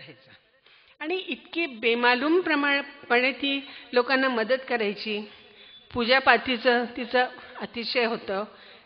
राहायचा आणि इतकी बेमालूमपणे ती लोकांना मदत करायची. पूजापातीचं तिचं अतिशय होतं.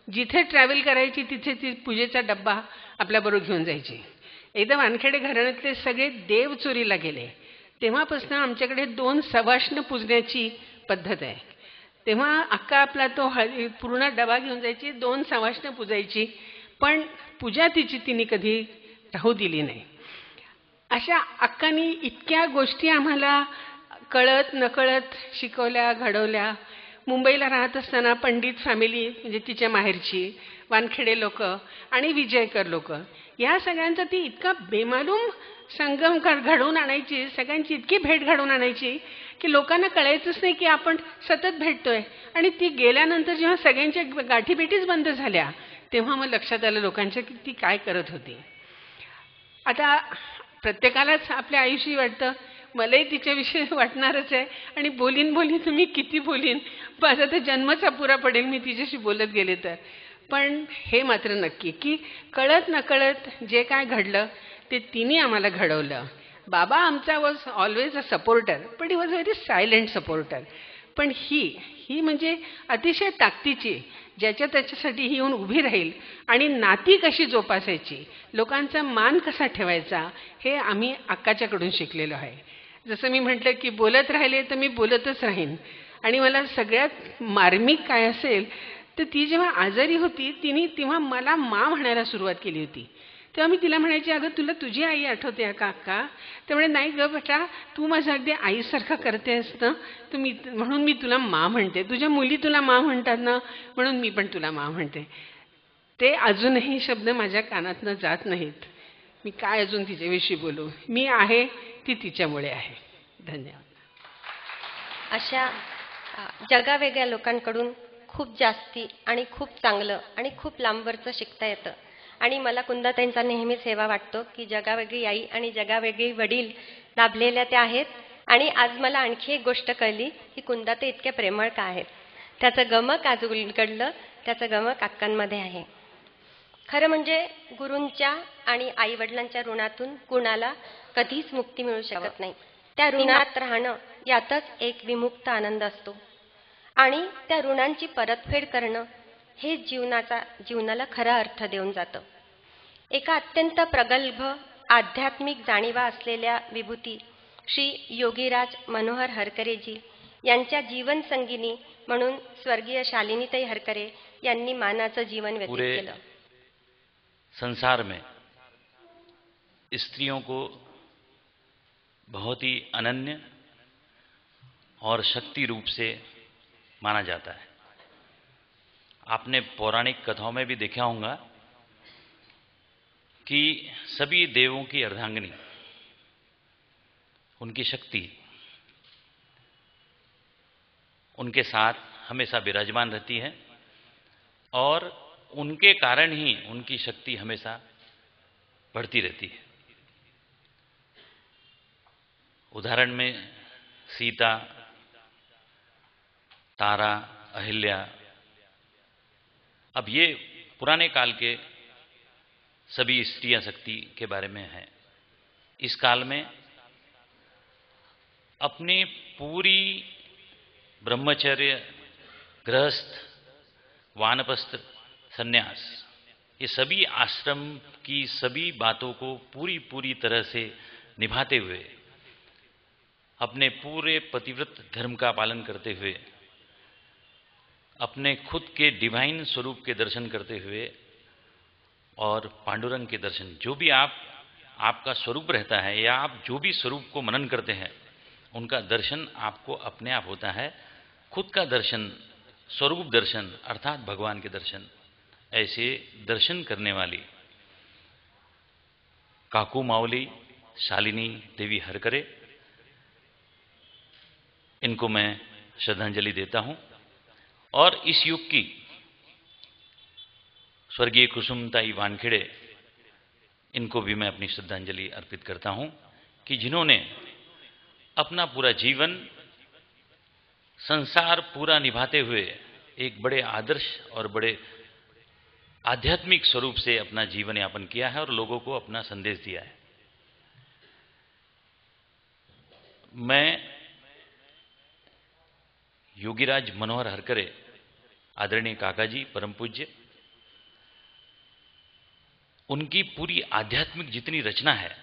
जिथे ट्रॅव्हल करायची तिथे ती पूजेचा डब्बा आपल्याबरोबर घेऊन जायची. एकदा वानखेडे घराण्यातले सगळे देव चोरीला गेले तेव्हापासून आमच्याकडे 2 सवाष्ण पूजण्याची पद्धत आहे. तेव्हा अक्का आपला तो पूर्ण डबा घेऊन जायची, 2 सवाष्ण पूजायची, पण पूजा तिने कधी राहू दिली नाही. अशा अक्कानी इतक्या गोष्टी आम्हाला कळत नकळत शिकवल्या, घडवल्या. मुंबईला राहत असताना पंडित फॅमिली म्हणजे तिच्या माहेरची, वानखेडे लोक आणि विजयकर लोक, या सगळ्यांचा ती इतका बेमालूम संगम घडवून आणायची, सगळ्यांची इतकी भेट घडवून आणायची की लोकांना कळायचंच नाही की आपण सतत भेटतोय. आणि ती गेल्यानंतर जेव्हा सगळ्यांच्या गाठीभेटीच बंद झाल्या तेव्हा मग लक्षात आलं लोकांच्या की ती काय करत होती. आता प्रत्येकालाच आपल्या आयुष्यात वाटतं, मलाही तिच्याविषयी वाटणारच आहे आणि बोलीन तुम्ही किती बोलीन, माझा तर जन्मच अपुरा पडेल मी तिच्याशी बोलत गेले तर. पण हे मात्र नक्की की कळत नकळत जे काय घडलं ते तिने आम्हाला घडवलं. बाबा आमचा वॉज ऑलवेज अ सपोर्टर, पण he was very silent supporter. पण ही म्हणजे अतिशय ताकदीची, ज्याच्या त्याच्यासाठी ही येऊन उभी राहील आणि नाती कशी जोपासायची, लोकांचा मान कसा ठेवायचा, हे आम्ही अक्काच्याकडून शिकलेलो आहे. जसं मी म्हटलं की बोलत राहिले तर मी बोलतच राहीन. आणि मला सगळ्यात मार्मिक काय असेल तर ती जेव्हा आजारी होती तेव्हा मला मा म्हणायला सुरुवात केली होती. तेव्हा मी तिला म्हणायची, अगं तुला तुझी आई आठवते का अक्का? त्यामुळे नाही ग बेटा, तू माझ्या अगदी आईसारखं करतेस ना, म्हणून मी तुला मा म्हणते. तुझ्या मुली तुला मा म्हणतात ना, म्हणून मी पण तुला मा म्हणते. ते अजूनही शब्द माझ्या कानातनं जात नाहीत. मी काय अजून तिच्याविषयी बोलू. मी आहे ती तिच्यामुळे आहे. धन्यवाद. अशा जगावेगळ्या लोकांकडून खूप जास्ती आणि खूप चांगलं आणि खूप लांबवरचं शिकता येतं. आणि मला कुंदाताईंचा नेहमीच हेवा वाटतो की जगावेगळी आई आणि जगावेगळी वडील लाभलेल्या त्या आहेत. आणि आज मला आणखी एक गोष्ट कळली की कुंदाताई इतक्या प्रेमळ का आहेत. त्याचं गमक आज उलगडलं, त्याचं गमक अक्कांमध्ये आहे. खरं म्हणजे गुरूंच्या आणि आईवडिलांच्या ऋणातून कुणाला कधीच मुक्ती मिळू शकत नाही. त्या ऋणात राहणं यातच एक विमुक्त आनंद असतो. आणि त्या ऋणांची परतफेड करणं हे जीवनाला खरा अर्थ देऊन जातं. एका अत्यंत प्रगल्भ आध्यात्मिक जाणीवा असलेल्या विभूती श्री योगीराज मनोहर हरकरेजी यांच्या जीवनसंगिनी म्हणून स्वर्गीय शालिनीताई हरकरे यांनी मानाचं जीवन व्यतीत केलं. संसार में स्त्रियों को बहुत ही अनन्य और शक्ति रूप से माना जाता है. आपने पौराणिक कथाओं में भी देखा होगा कि सभी देवों की अर्धांगिनी, उनकी शक्ति उनके साथ हमेशा विराजमान रहती है और उनके कारण ही उनकी शक्ति हमेशा बढ़ती रहती है. उदाहरण में सीता, तारा, अहिल्या. अब ये पुराने काल के सभी स्त्रियां शक्ति के बारे में है. इस काल में अपनी पूरी ब्रह्मचर्य, गृहस्थ, वानप्रस्थ, संन्यास, ये सभी आश्रम की सभी बातों को पूरी तरह से निभाते हुए, अपने पूरे पतिव्रत धर्म का पालन करते हुए, अपने खुद के डिवाइन स्वरूप के दर्शन करते हुए और पांडुरंग के दर्शन, जो भी आपका स्वरूप रहता है या आप जो भी स्वरूप को मनन करते हैं उनका दर्शन आपको अपने आप होता है. खुद का दर्शन, स्वरूप दर्शन अर्थात भगवान के दर्शन. ऐसे दर्शन करने वाली काकू मावली शालिनी देवी हरकरे, इनको मैं श्रद्धांजलि देता हूं. और इस युग की स्वर्गीय कुसुमताई वानखेड़े, इनको भी मैं अपनी श्रद्धांजलि अर्पित करता हूं कि जिन्होंने अपना पूरा जीवन संसार पूरा निभाते हुए एक बड़े आदर्श और बड़े आध्यात्मिक स्वरूप से अपना जीवन यापन किया है और लोगों को अपना संदेश दिया है. मैं योगीराज मनोहर हरकरे, आदरणीय काका जी परम पूज्य, उनकी पूरी आध्यात्मिक जितनी रचना है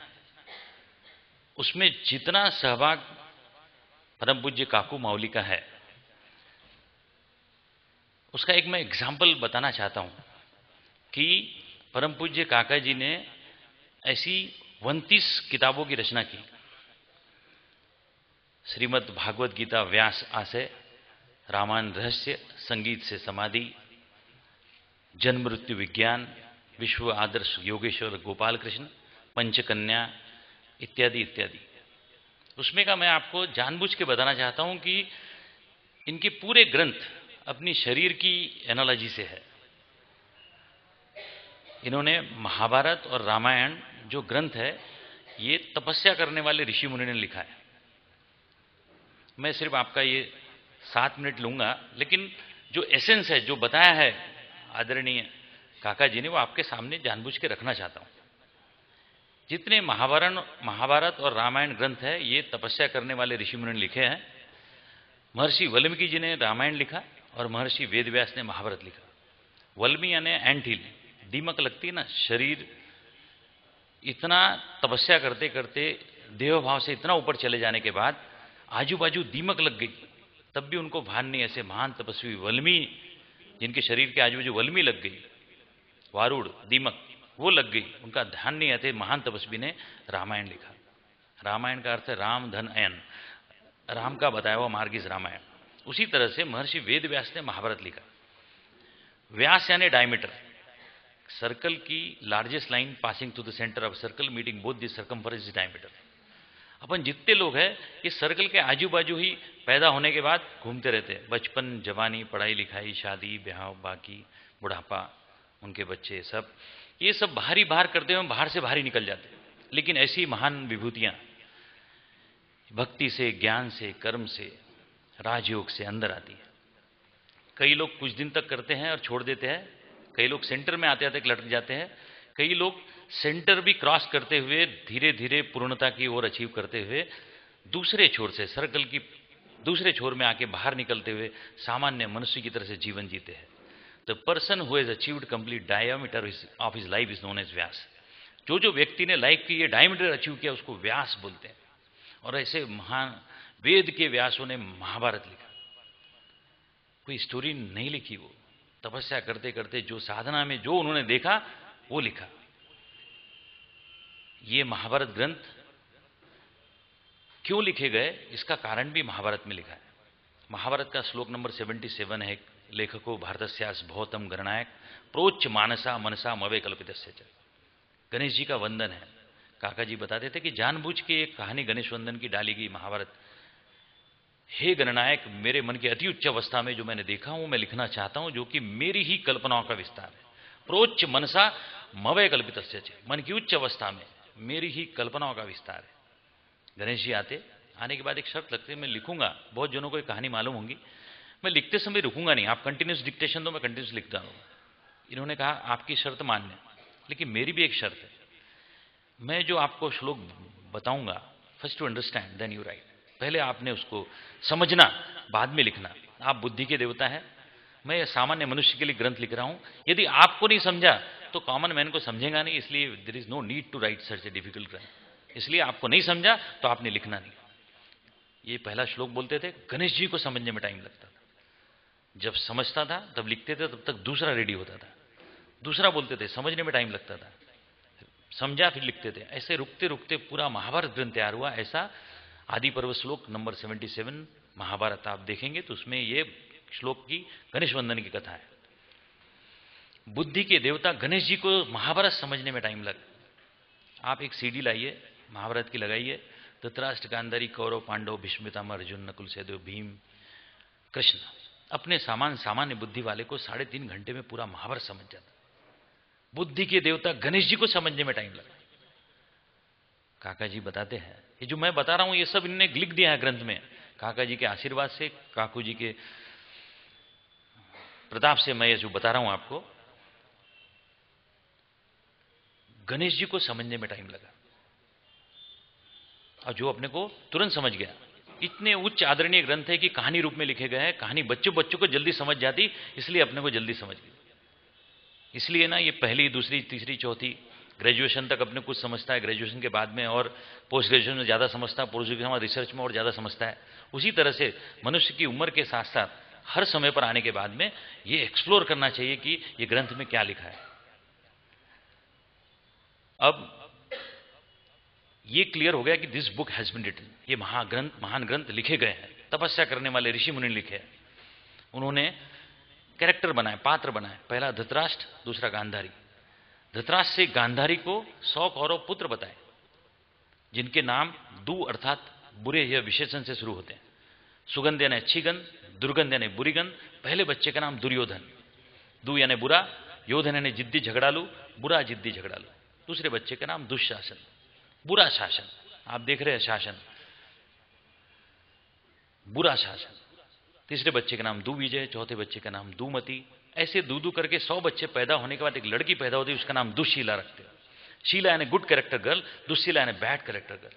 उसमें जितना सहभाग परम पूज्य काकू माउली का है, उसका एक मैं एग्जाम्पल बताना चाहता हूं कि परम पूज्य काका जी ने ऐसी 29 किताबों की रचना की। श्रीमद् भागवत गीता व्यास आशय, रामायण रहस्य, संगीत से समाधि, जन्म मृत्यु विज्ञान, विश्व आदर्श योगेश्वर गोपाल कृष्ण, पंचकन्या इत्यादि इत्यादि। उसमें का मैं आपको जानबूझ के बताना चाहता हूं कि इनके पूरे ग्रंथ अपनी शरीर की एनालॉजी से है। इन्होंने महाभारत और रामायण जो ग्रंथ है ये तपस्या करने वाले ऋषि मुनि ने लिखा है। मैं सिर्फ आपका ये 7 मिनट लूंगा, लेकिन जो एसेंस है, जो बताया है आदरणीय काका जी ने, वो आपके सामने जानबूझ के रखना चाहता हूं। जितने महाभारत और रामायण ग्रंथ है ये तपस्या करने वाले ऋषि मुनि ने लिखे हैं। महर्षि वाल्मीकि जी ने रामायण लिखा और महर्षि वेदव्यास ने महाभारत लिखा। वाल्मीकि यानी एंट हिल, दीमक लगती है ना, शरीर इतना तपस्या करते करते देह भाव से इतना ऊपर चले जाने के बाद आजू बाजू दीमक लग गई, तब भी उनको भान नहीं। ऐसे महान तपस्वी वाल्मीकि, जिनके शरीर के आजू बाजू वल्मी लग गई, वारुड़ दीमक वो लग गई, उनका ध्यान नहीं आते, महान तपस्वी ने रामायण लिखा। रामायण का अर्थ है राम धन अयन, राम का बताया हुआ मार्ग इस रामायण। उसी तरह से महर्षि वेदव्यास ने महाभारत लिखा। व्यास यानी डायमीटर, सर्कल की largest line passing through the centre of circle meeting both the circumference diameter. अपन जितने लोग हैं इस सर्कल के आजू बाजू ही पैदा होने के बाद घूमते रहते हैं। बचपन, जवानी, पढ़ाई लिखाई, शादी ब्याह, बाकी बुढ़ापा, उनके बच्चे, सब ये सब बाहर ही बाहर करते हुए बाहर से बाहर ही निकल जाते हैं। लेकिन ऐसी महान विभूतियां भक्ति से, ज्ञान से, कर्म से, राजयोग से अंदर आती है। कई लोग कुछ दिन तक करते हैं और छोड़ देते हैं, कई लोग सेंटर में आते आते लटक जाते हैं, कई लोग सेंटर भी क्रॉस करते हुए धीरे धीरे पूर्णता की ओर अचीव करते हुए दूसरे छोर से, सर्कल की दूसरे छोर में आके बाहर निकलते हुए सामान्य मनुष्य की तरह से जीवन जीते हैं। The person who has achieved complete diameter of his life is known as Vyas. जो व्यक्ति ने लाइफ की ये डायमीटर अचीव किया उसको व्यास बोलते हैं। और ऐसे महान वेद के व्यासों ने महाभारत लिखा, कोई स्टोरी नहीं लिखी। वो तपस्या करते करते जो साधना में जो उन्होंने देखा वो लिखा। ये महाभारत ग्रंथ क्यों लिखे गए इसका कारण भी महाभारत में लिखा है। महाभारत का श्लोक नंबर 77 है, लेखको भारतस्यास भौतम गणनायक प्रोच्च मानसा मनसा मवे कल्पितस्य च। गणेश जी का वंदन है। काका जी बताते थे कि जानबूझ के एक कहानी गणेश वंदन की डाली गई महाभारत। हे गणनायक, मेरे मन की अति उच्च अवस्था में जो मैंने देखा हूं मैं लिखना चाहता हूं, जो कि मेरी ही कल्पनाओं का विस्तार है। प्रोच्च मनसा मवय कल्पितस्य च, मन की उच्च अवस्था में मेरी ही कल्पनाओं का विस्तार है। गणेश जी आने के बाद एक शर्त लगती है, मैं लिखूंगा। बहुत जनों को एक कहानी मालूम होंगी, मैं लिखते समय रुकूंगा नहीं, आप कंटिन्यूस डिक्टेशन दो, मैं कंटिन्यूस लिखता रहूंगा। इन्होंने कहा आपकी शर्त मान्य, लेकिन मेरी भी एक शर्त है, मैं जो आपको श्लोक बताऊंगा, first to understand then you write. पहले आपने उसको समझना, बाद में लिखना। आप बुद्धि के देवता हैं, मैं सामान्य मनुष्य के लिए ग्रंथ लिख रहा हूं। यदि आपको नहीं समझा तो कॉमन मैन को समझेगा नहीं, इसलिए there is no need to write such a difficult granth. इसलिए आपको नहीं समझा तो आपने लिखना नहीं। ये पहला श्लोक बोलते थे, गणेश जी को समझने में टाइम लगता था। जब समझता था तब लिखते थे, तब तक दूसरा रेडी होता था। दूसरा बोलते थे, समझने में टाइम लगता था, समझा फिर लिखते थे। ऐसे रुकते रुकते पूरा महाभारत ग्रंथ तैयार हुआ। ऐसा आदि पर्व श्लोक नंबर 77 महाभारत आप देखेंगे तो उसमें ये श्लोक की गणेश वंदन की कथा है। बुद्धि के देवता गणेश जी को महाभारत समझने में टाइम लगा। आप एक सीडी लाइए, महाभारत की लगाइए, धृतराष्ट्र, गांधारी, कौरव, पांडव, भीष्म, पितामह, अर्जुन, नकुल, सहदेव, भीम, कृष्ण, अपने सामान्य बुद्धि वाले को 3.5 घंटे में पूरा महाभारत समझ जाता। बुद्धि के देवता गणेश जी को समझने में टाइम लगा। काका जी बताते हैं, ये जो मैं बता रहा हूं ये सब इन्होंने लिख दिया है ग्रंथ में। काका जी के आशीर्वाद से, काकू जी के प्रताप से मैं ये जो बता रहा हूं आपको, गणेश जी को समझने में टाइम लगा। और जो अपने को तुरंत समझ गया। इतने उच्च आदरणीय ग्रंथ है कि कहानी रूप में लिखे गए हैं, कहानी बच्चों को जल्दी समझ जाती, इसलिए अपने को जल्दी समझ गई। इसलिए ना ये पहली, दूसरी, तीसरी, चौथी, ग्रेजुएशन तक अपने कुछ समझता है, ग्रेजुएशन के बाद में और पोस्ट ग्रेजुएशन में ज़्यादा समझता है, पोस्ट ग्रेजुएशन में रिसर्च में और ज़्यादा समझता है। उसी तरह से मनुष्य की उम्र के साथ साथ हर समय पर आने के बाद में ये एक्सप्लोर करना चाहिए कि ये ग्रंथ में क्या लिखा है। अब ये क्लियर हो गया कि this book has been written, ये महान ग्रंथ लिखे गए हैं, तपस्या करने वाले ऋषि मुनि लिखे हैं। उन्होंने कैरेक्टर बनाए, पात्र बनाए। पहला धृतराष्ट्र, दूसरा गांधारी। धृतराष्ट्र से गांधारी को 100 कौरव पुत्र बताए, जिनके नाम दु अर्थात बुरे यह विशेषण से शुरू होते हैं। सुगंध यानी अच्छी गंध, दुर्गंध यानी बुरी गंध। पहले बच्चे का नाम दुर्योधन, दु यानी बुरा, योधन यानी जिद्दी झगड़ालू, बुरा जिद्दी झगड़ालू। दूसरे बच्चे का नाम दुशासन, बुरा शासन। आप देख रहे हैं शासन, बुरा शासन। तीसरे बच्चे का नाम दुविजय, चौथे बच्चे का नाम दुमति। ऐसे दू करके 100 बच्चे पैदा होने के बाद एक लड़की पैदा होती है, उसका नाम दुशीला रखते हैं। शीला यानी गुड कैरेक्टर गर्ल, दुशीला यानी बैड कैरेक्टर गर्ल।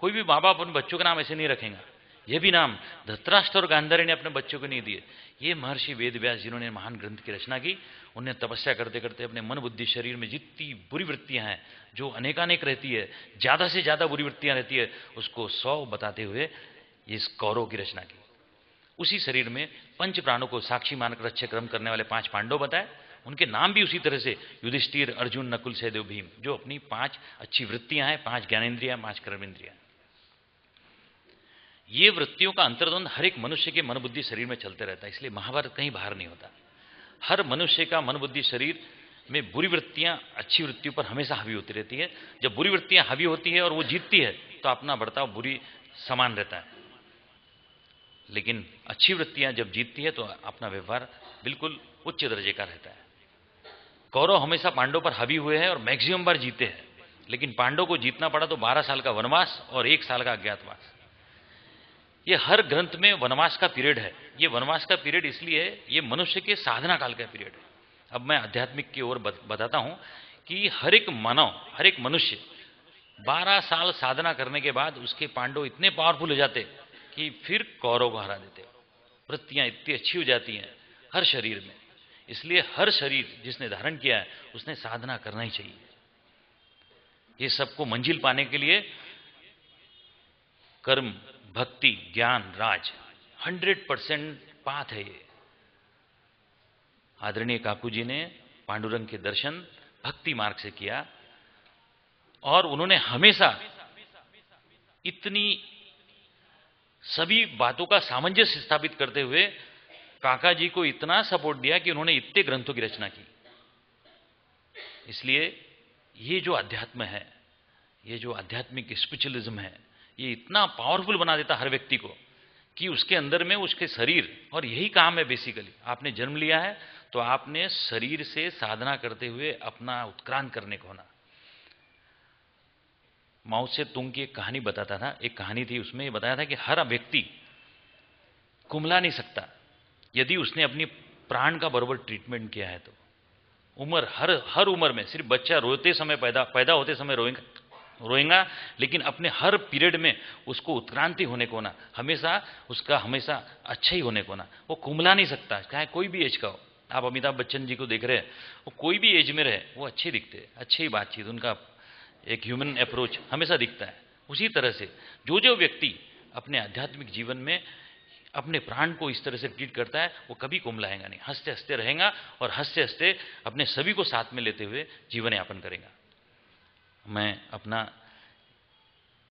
कोई भी माँ बाप अपने बच्चों का नाम ऐसे नहीं रखेगा। यह भी नाम धृतराष्ट्र और गांधारी ने अपने बच्चों को नहीं दिए। ये महर्षि वेदव्यास जिन्होंने महान ग्रंथ की रचना की, उन्हें तपस्या करते करते अपने मन बुद्धि शरीर में जितनी बुरी वृत्तियां हैं, जो अनेकानेक रहती है, ज्यादा से ज्यादा बुरी वृत्तियां रहती है, उसको 100 बताते हुए इस कौरव की रचना की। उसी शरीर में पंच प्राणों को साक्षी मानकर अच्छे कर्म करने वाले 5 पांडव बताए। उनके नाम भी उसी तरह से युधिष्ठिर, अर्जुन, नकुल, सहदेव, भीम, जो अपनी 5 अच्छी वृत्तियां हैं, 5 ज्ञानेन्द्रियां, 5 कर्मेंद्रियां। ये वृत्तियों का अंतर्द्वंद हर एक मनुष्य के मन बुद्धि शरीर में चलते रहता है, इसलिए महाभारत कहीं बाहर नहीं होता। हर मनुष्य का मन बुद्धि शरीर में बुरी वृत्तियां अच्छी वृत्तियों पर हमेशा हावी होती रहती है। जब बुरी वृत्तियां हावी होती है और वो जीतती है, तो अपना बर्ताव बुरी समान रहता है। लेकिन अच्छी वृत्तियां जब जीतती है तो अपना व्यवहार बिल्कुल उच्च दर्जे का रहता है। कौरव हमेशा पांडव पर हावी हुए हैं और मैक्सिमम बार जीते हैं, लेकिन पांडव को जीतना पड़ा तो 12 साल का वनवास और 1 साल का अज्ञातवास। ये हर ग्रंथ में वनवास का पीरियड है। ये वनवास का पीरियड इसलिए है, ये मनुष्य के साधना काल का पीरियड है। अब मैं आध्यात्मिक की ओर बताता हूं कि हर एक मानव, हर एक मनुष्य 12 साल साधना करने के बाद उसके पांडव इतने पावरफुल हो जाते कि फिर कौरव को हरा देते। वृत्तियां इतनी अच्छी हो जाती हैं हर शरीर में। इसलिए हर शरीर जिसने धारण किया है उसने साधना करना ही चाहिए। ये सबको मंजिल पाने के लिए कर्म, भक्ति, ज्ञान, राज 100% पाथ है। ये आदरणीय काकू जी ने पांडुरंग के दर्शन भक्ति मार्ग से किया और उन्होंने हमेशा इतनी सभी बातों का सामंजस्य स्थापित करते हुए काका जी को इतना सपोर्ट दिया कि उन्होंने इतने ग्रंथों की रचना की। इसलिए ये जो अध्यात्म है, ये जो आध्यात्मिक स्पिरिचुअलिज्म है, ये इतना पावरफुल बना देता हर व्यक्ति को कि उसके अंदर में उसके शरीर, और यही काम है बेसिकली। आपने जन्म लिया है तो आपने शरीर से साधना करते हुए अपना उत्क्रांत करने को होना। माओ से तुंग की एक कहानी बताता था, एक कहानी थी, उसमें ये बताया था कि हर व्यक्ति कुंभला नहीं सकता यदि उसने अपनी प्राण का बराबर ट्रीटमेंट किया है। तो उम्र, हर उम्र में, सिर्फ बच्चा रोते समय, पैदा होते समय रोएगा, लेकिन अपने हर पीरियड में उसको उत्क्रांति होने को ना, हमेशा अच्छा ही होने को ना, वो कुंभला नहीं सकता, चाहे कोई भी एज का हो। आप अमिताभ बच्चन जी को देख रहे हैं, वो कोई भी एज में रहे वो अच्छे दिखते, अच्छी बातचीत, उनका एक ह्यूमन अप्रोच हमेशा दिखता है। उसी तरह से जो व्यक्ति अपने आध्यात्मिक जीवन में अपने प्राण को इस तरह से ट्रीट करता है, वो कभी कुंभलाएगा नहीं, हंसते हंसते रहेगा और हंसते हंसते अपने सभी को साथ में लेते हुए जीवन यापन करेगा। मैं अपना,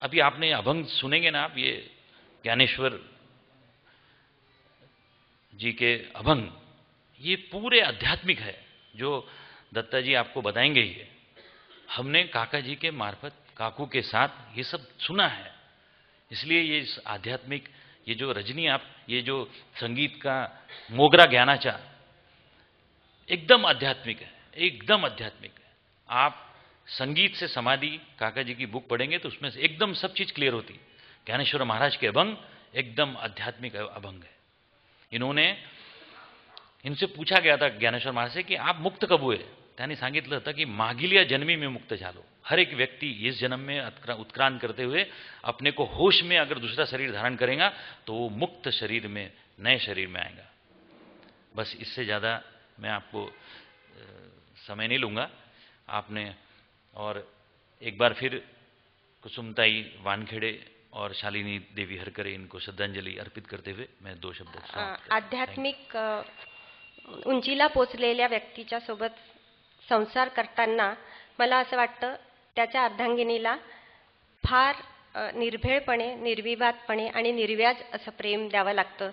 अभी आपने अभंग सुनेंगे ना आप, ये ज्ञानेश्वर जी के अभंग, ये पूरे आध्यात्मिक है जो दत्ता जी आपको बताएंगे ही। हमने काका जी के मार्फत, काकू के साथ ये सब सुना है, इसलिए ये आध्यात्मिक, ये जो रजनी, आप ये जो संगीत का मोगरा ज्ञानाचा एकदम आध्यात्मिक है, एकदम आध्यात्मिक है। आप संगीत से समाधि काका जी की बुक पढ़ेंगे तो उसमें से एकदम सब चीज क्लियर होती। ज्ञानेश्वर महाराज के अभंग एकदम आध्यात्मिक अभंग है। इनसे पूछा गया था ज्ञानेश्वर महाराज से कि आप मुक्त कब हुए, त्यांनी सांगितलं होतं की मागील या जन्मी में मुक्त झालो. हर एक व्यक्ति इस जन्म में उत्क्रांत करते हुए अपने को होश में अगर दूसरा शरीर धारण करेगा तो वो मुक्त शरीर में, नए शरीर में आएगा. बस इससे ज़्यादा मैं आपको समय नहीं लूँगा. आपने और एक बार फिर कुसुमताई वानखेड़े और शालिनी देवी हरकरे इनको श्रद्धांजलि अर्पित करते हुए मैं 2 शब्द समाप्त करतो. आध्यात्मिक उंचीला पोचलेल्या व्यक्तीच्या सोबत संसार करताना मला असं वाटतं त्याच्या अर्धांगिनीला फार निर्भेळपणे, निर्विवादपणे आणि निर्व्याज असं प्रेम द्यावं लागतं.